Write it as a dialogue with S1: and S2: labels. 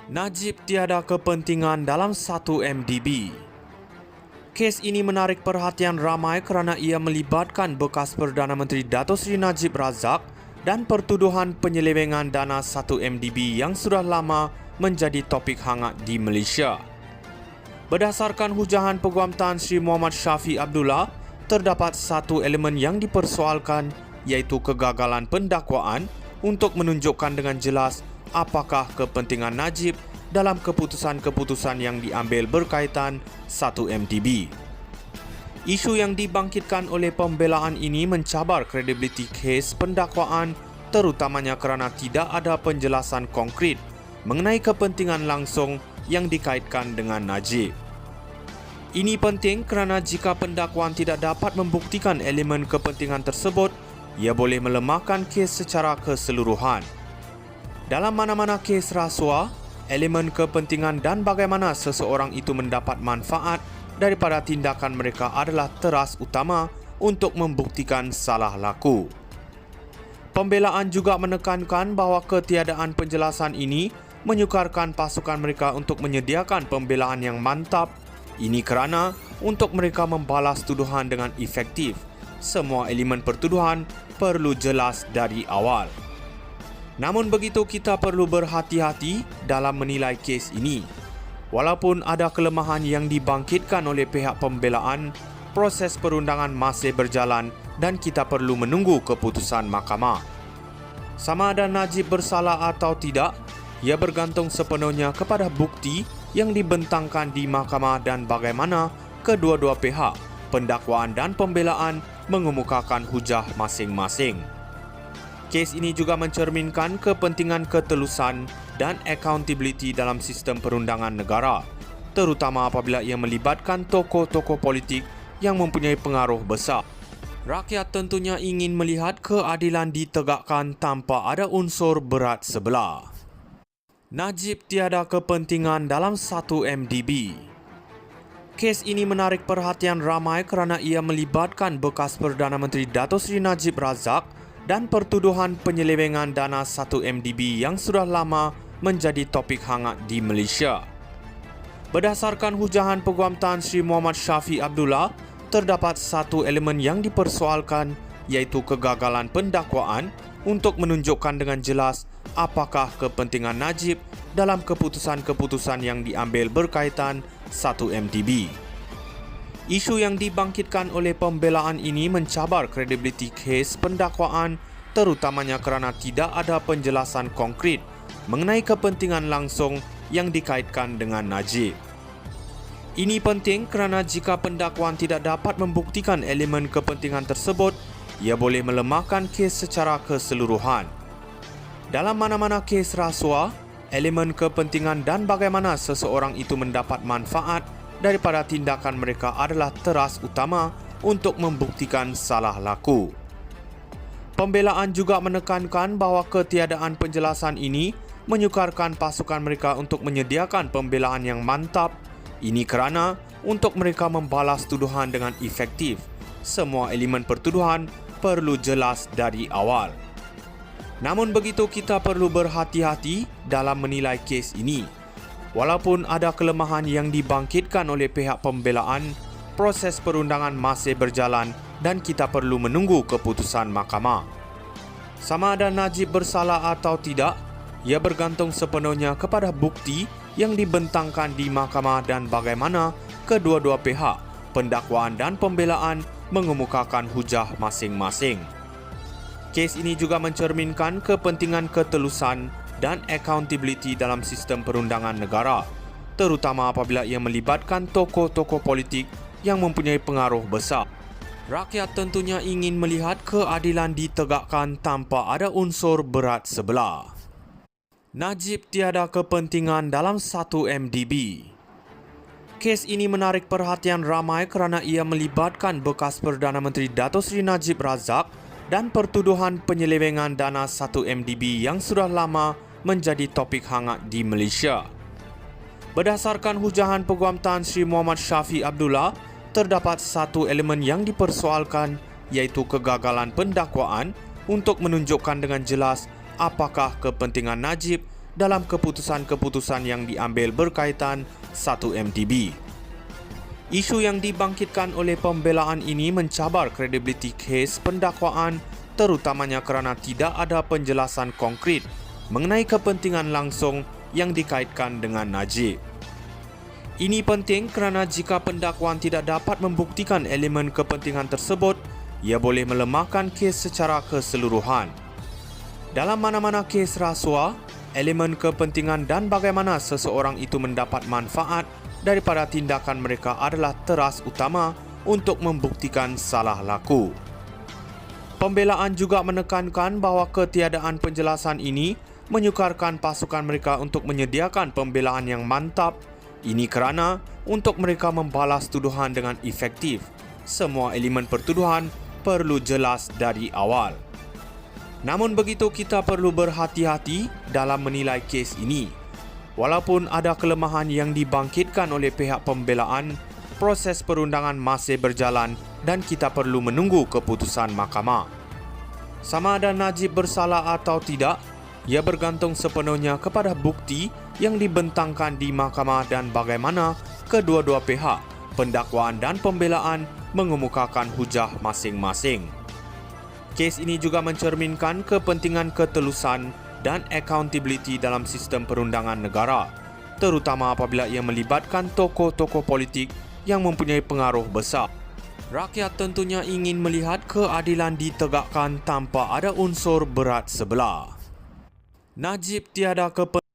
S1: Najib tiada kepentingan dalam 1 MDB. Kes ini menarik perhatian ramai kerana ia melibatkan bekas Perdana Menteri Dato' Seri Najib Razak dan pertuduhan penyelewengan dana 1 MDB yang sudah lama menjadi topik hangat di Malaysia. Berdasarkan hujahan Peguam Tan Sri Muhammad Shafie Abdullah, terdapat satu elemen yang dipersoalkan, iaitu kegagalan pendakwaan untuk menunjukkan dengan jelas apakah kepentingan Najib dalam keputusan-keputusan yang diambil berkaitan 1 MDB. Isu yang dibangkitkan oleh pembelaan ini mencabar kredibiliti kes pendakwaan, terutamanya kerana tidak ada penjelasan konkret mengenai kepentingan langsung yang dikaitkan dengan Najib. Ini penting kerana jika pendakwaan tidak dapat membuktikan elemen kepentingan tersebut, ia boleh melemahkan kes secara keseluruhan. Dalam mana-mana kes rasuah, elemen kepentingan dan bagaimana seseorang itu mendapat manfaat daripada tindakan mereka adalah teras utama untuk membuktikan salah laku. Pembelaan juga menekankan bahawa ketiadaan penjelasan ini menyukarkan pasukan mereka untuk menyediakan pembelaan yang mantap. Ini kerana untuk mereka membalas tuduhan dengan efektif, semua elemen pertuduhan perlu jelas dari awal. Namun begitu, kita perlu berhati-hati dalam menilai kes ini. Walaupun ada kelemahan yang dibangkitkan oleh pihak pembelaan, proses perundangan masih berjalan dan kita perlu menunggu keputusan mahkamah. Sama ada Najib bersalah atau tidak, ia bergantung sepenuhnya kepada bukti yang dibentangkan di mahkamah dan bagaimana kedua-dua pihak, pendakwaan dan pembelaan, mengemukakan hujah masing-masing. Kes ini juga mencerminkan kepentingan ketelusan dan accountability dalam sistem perundangan negara, terutama apabila ia melibatkan tokoh-tokoh politik yang mempunyai pengaruh besar. Rakyat tentunya ingin melihat keadilan ditegakkan tanpa ada unsur berat sebelah. Najib tiada kepentingan dalam 1 MDB. Kes ini menarik perhatian ramai kerana ia melibatkan bekas Perdana Menteri Dato' Seri Najib Razak dan pertuduhan penyelewengan dana 1 MDB yang sudah lama menjadi topik hangat di Malaysia. Berdasarkan hujahan Peguam Tan Sri Muhammad Shafie Abdullah, terdapat satu elemen yang dipersoalkan, iaitu kegagalan pendakwaan untuk menunjukkan dengan jelas apakah kepentingan Najib dalam keputusan-keputusan yang diambil berkaitan 1 MDB. Isu yang dibangkitkan oleh pembelaan ini mencabar kredibiliti kes pendakwaan, terutamanya kerana tidak ada penjelasan konkret mengenai kepentingan langsung yang dikaitkan dengan Najib. Ini penting kerana jika pendakwaan tidak dapat membuktikan elemen kepentingan tersebut, ia boleh melemahkan kes secara keseluruhan. Dalam mana-mana kes rasuah, elemen kepentingan dan bagaimana seseorang itu mendapat manfaat daripada tindakan mereka adalah teras utama untuk membuktikan salah laku. Pembelaan juga menekankan bahawa ketiadaan penjelasan ini menyukarkan pasukan mereka untuk menyediakan pembelaan yang mantap. Ini kerana untuk mereka membalas tuduhan dengan efektif, semua elemen pertuduhan perlu jelas dari awal. Namun begitu, kita perlu berhati-hati dalam menilai kes ini. Walaupun ada kelemahan yang dibangkitkan oleh pihak pembelaan, proses perundangan masih berjalan dan kita perlu menunggu keputusan mahkamah. Sama ada Najib bersalah atau tidak, ia bergantung sepenuhnya kepada bukti yang dibentangkan di mahkamah dan bagaimana kedua-dua pihak, pendakwaan dan pembelaan, mengemukakan hujah masing-masing. Kes ini juga mencerminkan kepentingan ketelusan dan accountability dalam sistem perundangan negara, terutama apabila ia melibatkan tokoh-tokoh politik yang mempunyai pengaruh besar. Rakyat tentunya ingin melihat keadilan ditegakkan tanpa ada unsur berat sebelah. Najib tiada kepentingan dalam 1 MDB. Kes ini menarik perhatian ramai kerana ia melibatkan bekas Perdana Menteri Dato' Seri Najib Razak dan pertuduhan penyelewengan dana 1 MDB yang sudah lama menjadi topik hangat di Malaysia. Berdasarkan hujahan Peguam Tan Sri Muhammad Shafie Abdullah, terdapat satu elemen yang dipersoalkan, iaitu kegagalan pendakwaan untuk menunjukkan dengan jelas apakah kepentingan Najib dalam keputusan-keputusan yang diambil berkaitan 1MDB. Isu yang dibangkitkan oleh pembelaan ini mencabar kredibiliti kes pendakwaan, terutamanya kerana tidak ada penjelasan konkret mengenai kepentingan langsung yang dikaitkan dengan Najib. Ini penting kerana jika pendakwaan tidak dapat membuktikan elemen kepentingan tersebut, ia boleh melemahkan kes secara keseluruhan. Dalam mana-mana kes rasuah, elemen kepentingan dan bagaimana seseorang itu mendapat manfaat daripada tindakan mereka adalah teras utama untuk membuktikan salah laku. Pembelaan juga menekankan bahawa ketiadaan penjelasan ini menyukarkan pasukan mereka untuk menyediakan pembelaan yang mantap. Ini kerana untuk mereka membalas tuduhan dengan efektif, semua elemen pertuduhan perlu jelas dari awal. Namun begitu, kita perlu berhati-hati dalam menilai kes ini. Walaupun ada kelemahan yang dibangkitkan oleh pihak pembelaan, proses perundangan masih berjalan dan kita perlu menunggu keputusan mahkamah. Sama ada Najib bersalah atau tidak, ia bergantung sepenuhnya kepada bukti yang dibentangkan di mahkamah dan bagaimana kedua-dua pihak, pendakwaan dan pembelaan, mengemukakan hujah masing-masing. Kes ini juga mencerminkan kepentingan ketelusan dan accountability dalam sistem perundangan negara, terutama apabila ia melibatkan tokoh-tokoh politik yang mempunyai pengaruh besar. Rakyat tentunya ingin melihat keadilan ditegakkan tanpa ada unsur berat sebelah. Najib tiada kepentingan.